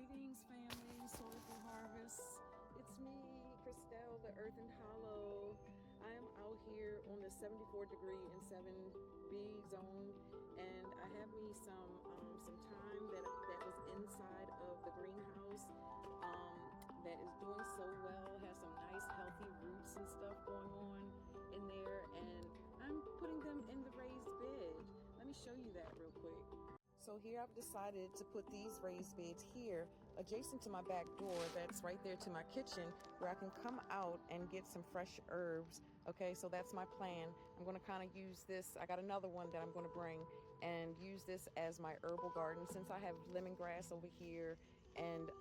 Greetings, family, Soilful Harvest. It's me, Christelle, the Earth and Hollow. I am out here on the 74° and 7B zone, and I have me some thyme that was inside of the greenhouse that is doing so well. Has some nice healthy roots and stuff going on in there, and I'm putting them in the raised bed. Let me show you that real quick. So here I've decided to put these raised beds here adjacent to my back door that's right there to my kitchen, where I can come out and get some fresh herbs. Okay, so that's my plan. I'm going to kind of use this. I got another one that I'm going to bring and use this as my herbal garden, since I have lemongrass over here and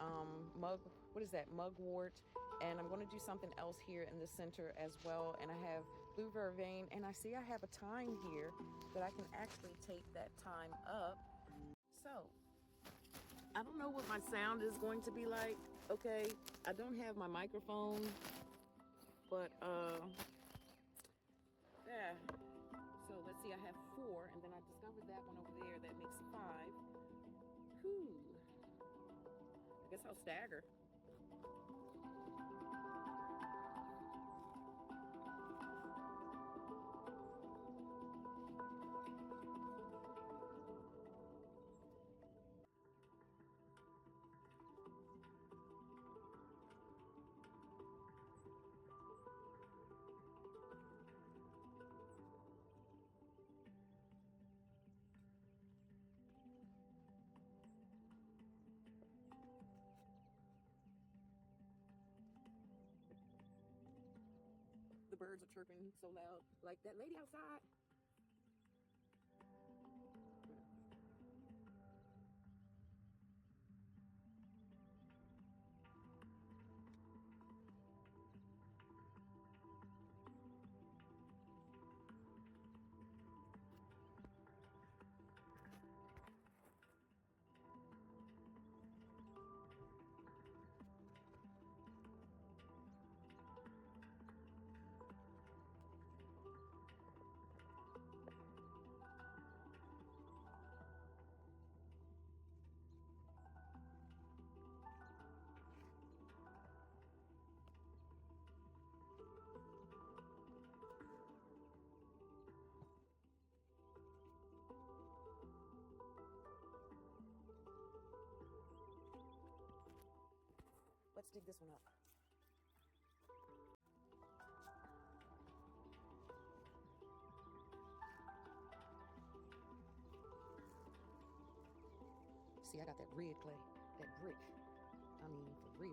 mugwort, and I'm going to do something else here in the center as well. And I have blue vervain, and I see I have a thyme here that I can actually take that thyme up. So, I don't know what my sound is going to be like, okay? I don't have my microphone, but, yeah. So, let's see, I have 4, and then I discovered that one over there that makes 5. Whew. I guess I'll stagger. The birds are chirping so loud, like that lady outside. Let's dig this one up. See, I got that red clay, that brick. I mean, for real.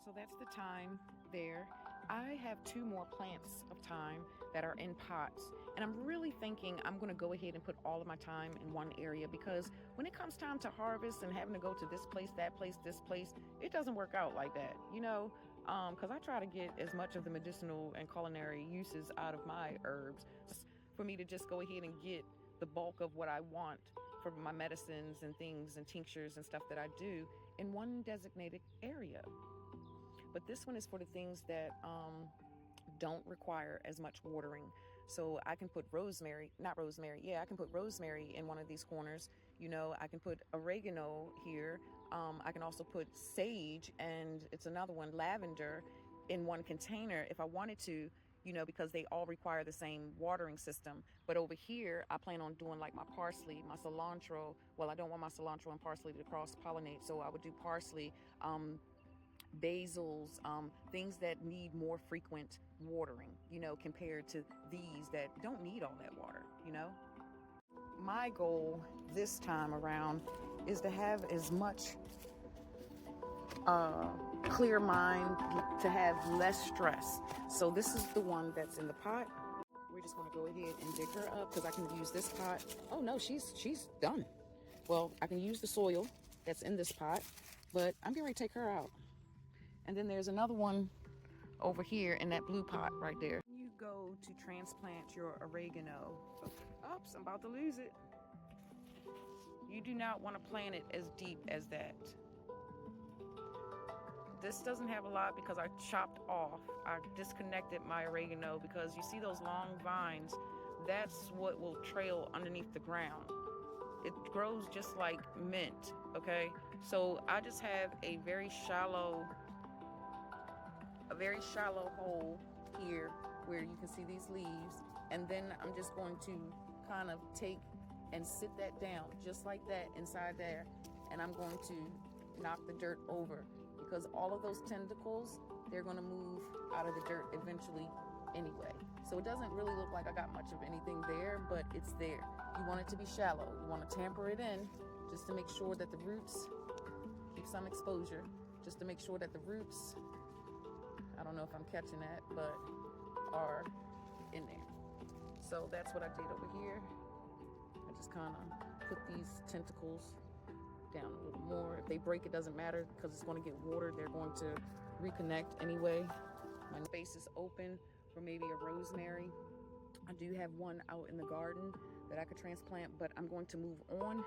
So that's the thyme there. I have 2 more plants of thyme that are in pots, and I'm really thinking I'm going to go ahead and put all of my thyme in one area, because when it comes time to harvest and having to go to this place, that place, this place, it doesn't work out like that, you know, because I try to get as much of the medicinal and culinary uses out of my herbs for me to just go ahead and get the bulk of what I want for my medicines and things and tinctures and stuff that I do in one designated area. But this one is for the things that don't require as much watering. So I can put I can put rosemary in one of these corners. You know, I can put oregano here. I can also put sage, and it's another one, lavender, in one container if I wanted to, you know, because they all require the same watering system. But over here, I plan on doing like my parsley, my cilantro. Well, I don't want my cilantro and parsley to cross-pollinate, so I would do parsley, basils, things that need more frequent watering, you know, compared to these that don't need all that water, you know. My goal this time around is to have as much clear mind, to have less stress. So this is the one that's in the pot. We're just going to go ahead and dig her up, because I can use this pot. Oh no, she's done. Well, I can use the soil that's in this pot, but I'm getting ready to take her out. And then there's another one over here in that blue pot right there. You go to transplant your oregano. Oops, I'm about to lose it. You do not want to plant it as deep as that. This doesn't have a lot because I chopped off. I disconnected my oregano, because you see those long vines, that's what will trail underneath the ground. It grows just like mint. okay? So I just have a very shallow hole here where you can see these leaves, and then I'm just going to kind of take and sit that down just like that inside there, and I'm going to knock the dirt over, because all of those tentacles, they're going to move out of the dirt eventually anyway. So it doesn't really look like I got much of anything there, but it's there. You want it to be shallow. You want to tamper it in just to make sure that the roots keep some exposure, just to make sure that the roots, I don't know if I'm catching that, but are in there. So that's what I did over here. I just kind of put these tentacles down a little more. If they break, it doesn't matter, because it's going to get watered. They're going to reconnect anyway. My space is open for maybe a rosemary. I do have one out in the garden that I could transplant, but I'm going to move on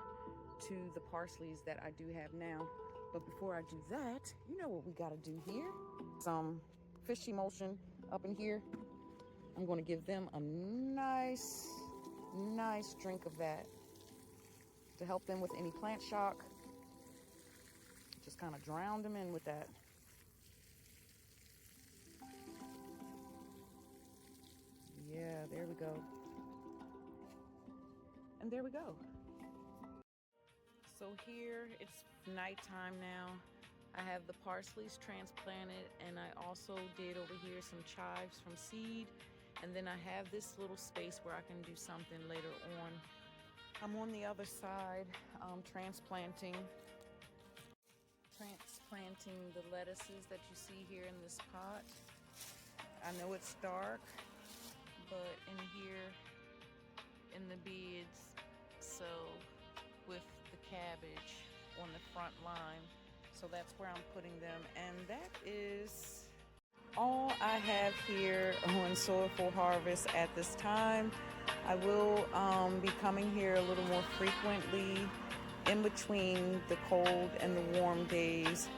to the parsleys that I do have now. But before I do that, you know what we got to do here. Some fish emulsion up in here. I'm going to give them a nice drink of that to help them with any plant shock. Just kind of drown them in with that. Yeah, there we go. And there we go. So here it's nighttime now. I have the parsleys transplanted, and I also did over here some chives from seed. And then I have this little space where I can do something later on. I'm on the other side, transplanting the lettuces that you see here in this pot. I know it's dark, but in here, in the beds, so with the cabbage on the front line, so that's where I'm putting them. And that is all I have here on Soilful Harvest at this time. I will be coming here a little more frequently in between the cold and the warm days,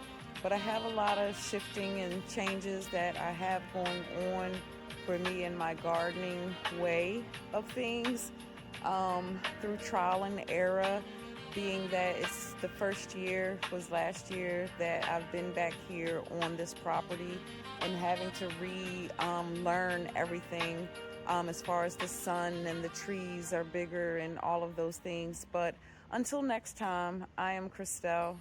but I have a lot of shifting and changes that I have going on for me in my gardening way of things, through trial and error, being that it's the first year was last year that I've been back here on this property and having to learn everything as far as the sun and the trees are bigger and all of those things. But until next time, I am Christelle.